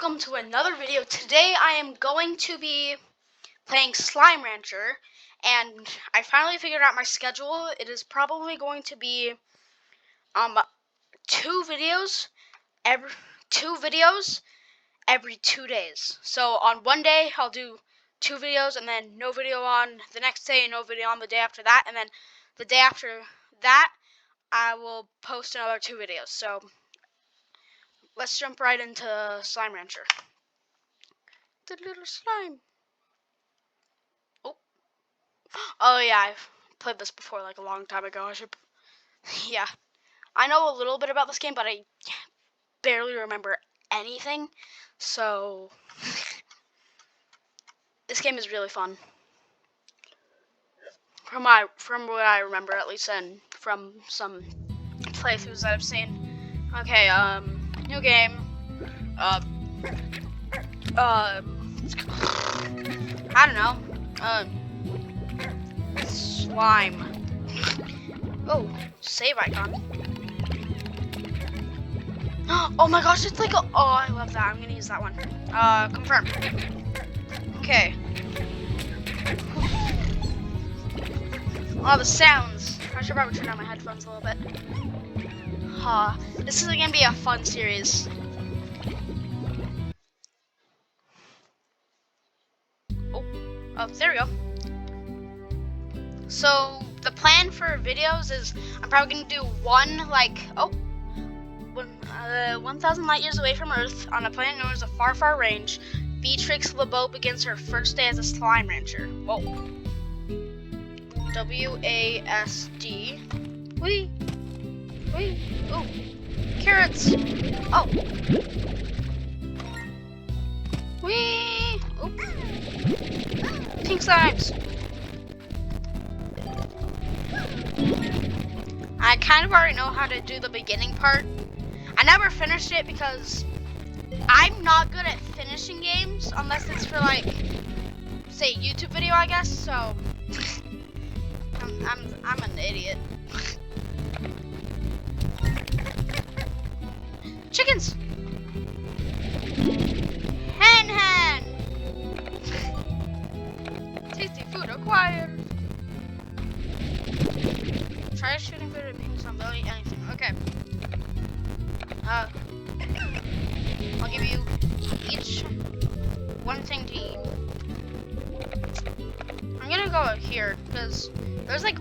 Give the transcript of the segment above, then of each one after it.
welcome to another video. Today I am going to be playing Slime Rancher, and I finally figured out my schedule. It is probably going to be two videos every 2 days. So on one day I'll do 2 videos, and then no video on the next day, and no video on the day after that, and then the day after that I will post another 2 videos. So let's jump right into Slime Rancher. The little slime. Oh yeah, I've played this before, like a long time ago. Yeah, I know a little bit about this game, but I barely remember anything. So this game is really fun, from what I remember, at least, and from some playthroughs that I've seen. Okay, new game. I don't know. Slime. Oh, save icon. Oh my gosh, it's like a. Oh, I love that. I'm gonna use that one. Confirm. Okay. Oh, the sounds. I should probably turn on my headphones a little bit. This is gonna be a fun series. Oh, there we go. So the plan for videos is I'm probably gonna do one 1,000 light years away from Earth on a planet known as the Far Far Range. Beatrix LeBeau begins her first day as a slime rancher. Whoa. WASD. Wee. Ooh. Carrots. Oh. Wee. Oop. Pink slimes. I kind of already know how to do the beginning part. I never finished it because I'm not good at finishing games unless it's for, like, say, YouTube video, I guess. So I'm an idiot. Chickens. Hen. Tasty food acquired. Try shooting food at pink slime. Don't eat anything. Okay. I'll give you each one thing to eat. I'm gonna go here because there's like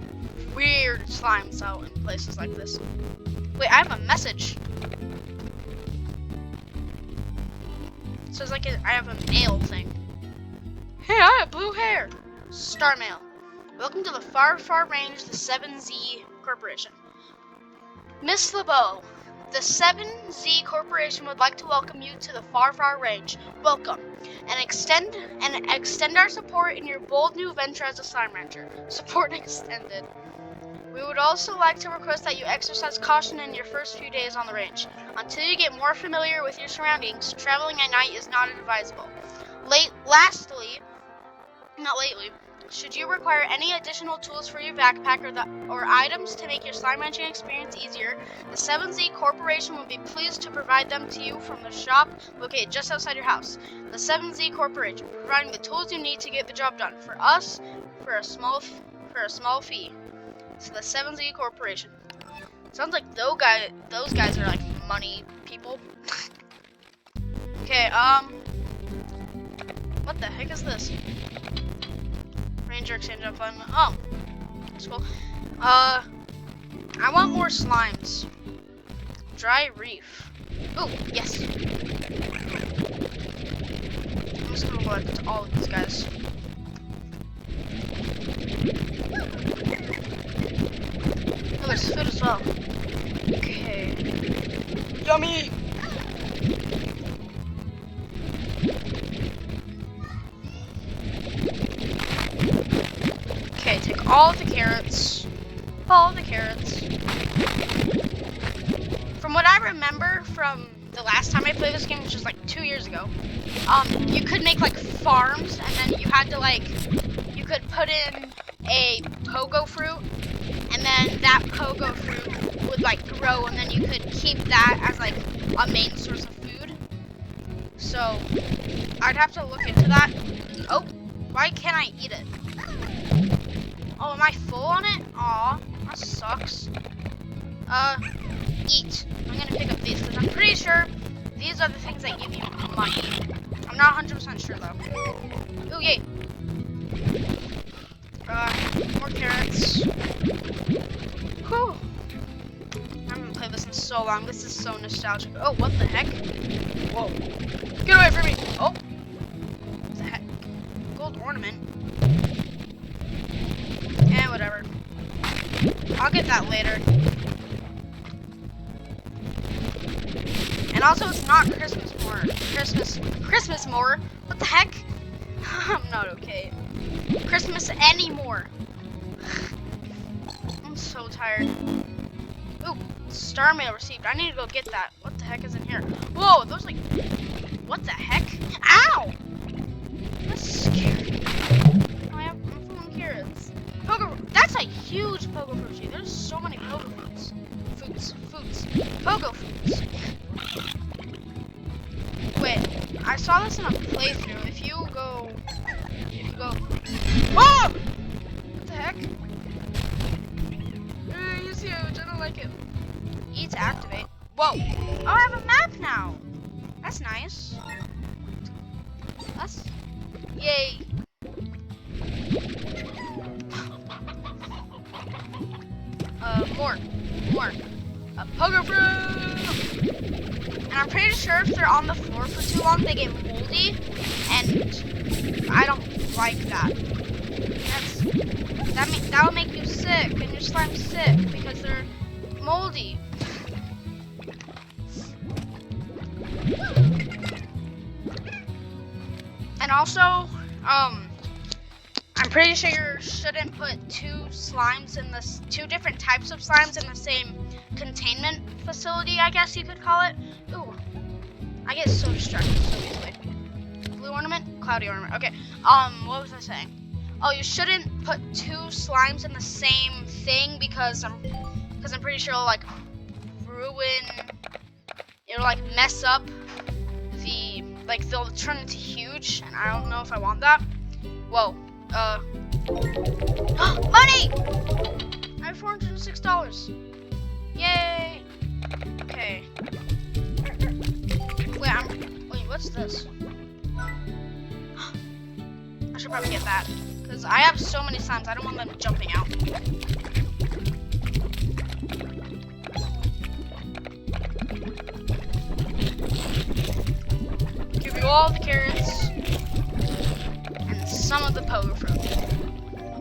weird slimes out in places like this. Wait, I have a message. It says like I have a mail thing. Hey, I have blue hair. Star mail. Welcome to the Far Far Range, the 7Z Corporation. Miss LeBeau, the 7Z Corporation would like to welcome you to the Far Far Range. Welcome, and extend our support in your bold new venture as a slime rancher. Support extended. We would also like to request that you exercise caution in your first few days on the range. Until you get more familiar with your surroundings, traveling at night is not advisable. Should you require any additional tools for your backpack or items to make your slime ranching experience easier, the 7Z Corporation will be pleased to provide them to you from the shop located just outside your house. The 7Z Corporation, providing the tools you need to get the job done. For us, for a small fee. So the 7Z Corporation. Sounds like those guys are like money people. Okay, what the heck is this? Ranger exchange plan. Oh, that's cool. I want more slimes. Dry reef. Oh, yes. I'm just gonna collect all of these guys. Oh, there's food as well. Okay. Yummy! Okay, take all of the carrots. From what I remember from the last time I played this game, which was like 2 years ago, you could make like farms, and then you had to you could put in a pogo fruit, and then that pogo fruit would like grow, and then you could keep that as like a main source of food. So So I'd have to look into that. Oh, why can't I eat it? Oh, am I full on it? Aw, that sucks. Eat. I'm gonna pick up these because I'm pretty sure these are the things that give you money. I'm not 100% sure though. Ooh, yay. More carrots. Whew. I haven't played this in so long. This is so nostalgic. Oh, what the heck? Whoa. Get away from me. Oh. What the heck? Gold ornament. Eh, whatever. I'll get that later. And also, it's not Christmas more. Christmas more. What the heck? I'm not okay. Christmas anymore. I'm so tired. Ooh, star mail received. I need to go get that. What the heck is in here? Whoa, those like, what the heck? Ow! That's scary. I'm full of carrots. That's a huge pogo fruit tree. There's so many pogo fruits. Pogo fruits. Wait, I saw this in a playthrough. If you go, oh! What the heck? He's huge. I don't like it. E to activate. Whoa! Oh, I have a map now. That's nice. That's yay. More. A pogo fruit. And I'm pretty sure if they're on the floor for too long, they get moldy, and I don't like that. That would make you sick, and your slime's sick because they're moldy. And also, I'm pretty sure you shouldn't put two different types of slimes in the same containment facility, I guess you could call it. Ooh, I get so distracted so easily. Blue ornament, cloudy ornament. Okay, what was I saying? Oh, you shouldn't put two slimes in the same thing because I'm pretty sure it'll like it'll like mess up they'll turn into huge, and I don't know if I want that. Whoa, money! I have $406. Yay! Okay. Wait, what's this? I should probably get that, because I have so many slimes, I don't want them jumping out. Give you all the carrots, and some of the pogo fruit.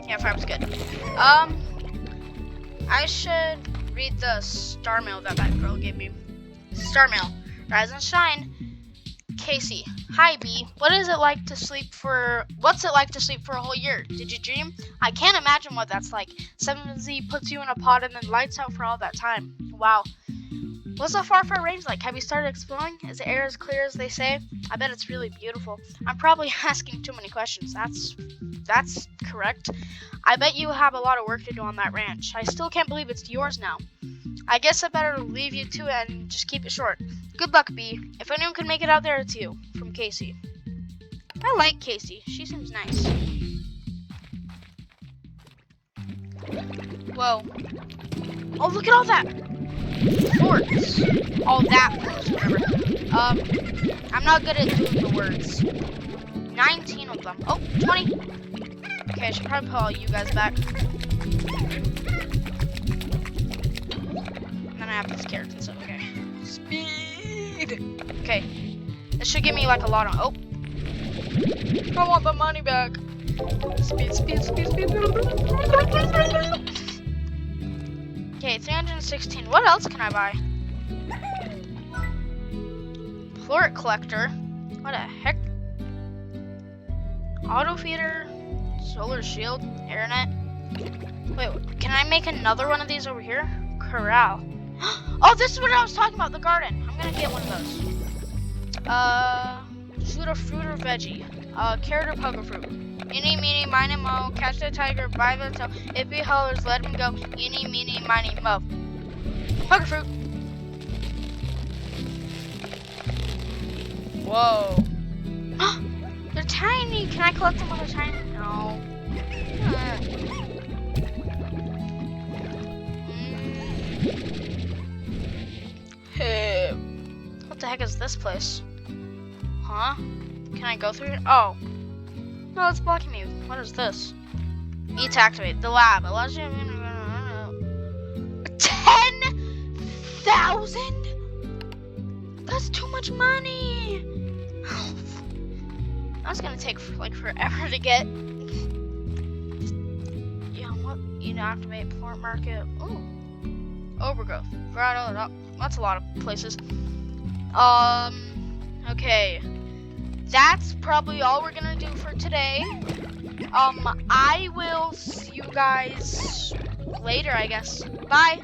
Yeah, 5 was good. I should read the star mail that girl gave me. Star mail. Rise and shine. Casey. Hi B. What's it like to sleep for a whole year? Did you dream? I can't imagine what that's like. 7Z puts you in a pod and then lights out for all that time. Wow. What's the far range like? Have you started exploring? Is the air as clear as they say? I bet it's really beautiful. I'm probably asking too many questions. That's correct. I bet you have a lot of work to do on that ranch. I still can't believe it's yours now. I guess I better leave you to it and just keep it short. Good luck, B. If anyone can make it out there, it's you. From Casey. I like Casey. She seems nice. Whoa. Oh, look at all that. Forts. All that forts, whatever. I'm not good at doing the words. 19 of them. Oh, 20. Okay, I should probably put all you guys back. And then I have these carrots and stuff. Okay. Speed. Okay. This should give me like a lot of. Oh. I want the money back. Speed. Okay, 316. What else can I buy? Plort collector. What the heck? Auto feeder. Solar shield. Airnet. Wait, can I make another one of these over here? Corral. Oh, this is what I was talking about. The garden. I'm gonna get one of those. Shoot a fruit or veggie. Carrot or pogo fruit. Eeny, meeny, miny, mo. Catch the tiger by the tail. If he hollers, let him go. Eeny, meeny, miny, mo. Pogo fruit. Whoa. Can I collect them one at a time? No. Hey. What the heck is this place? Huh? Can I go through it? Oh. No, it's blocking me. What is this? E to activate. The lab. Allows you 10,000? That's too much money. That's gonna take like forever to get. Yeah, what? E to activate. Port market. Ooh. Overgrowth. Grotto. That's a lot of places. Okay. That's probably all we're gonna do for today. I will see you guys later, I guess. Bye.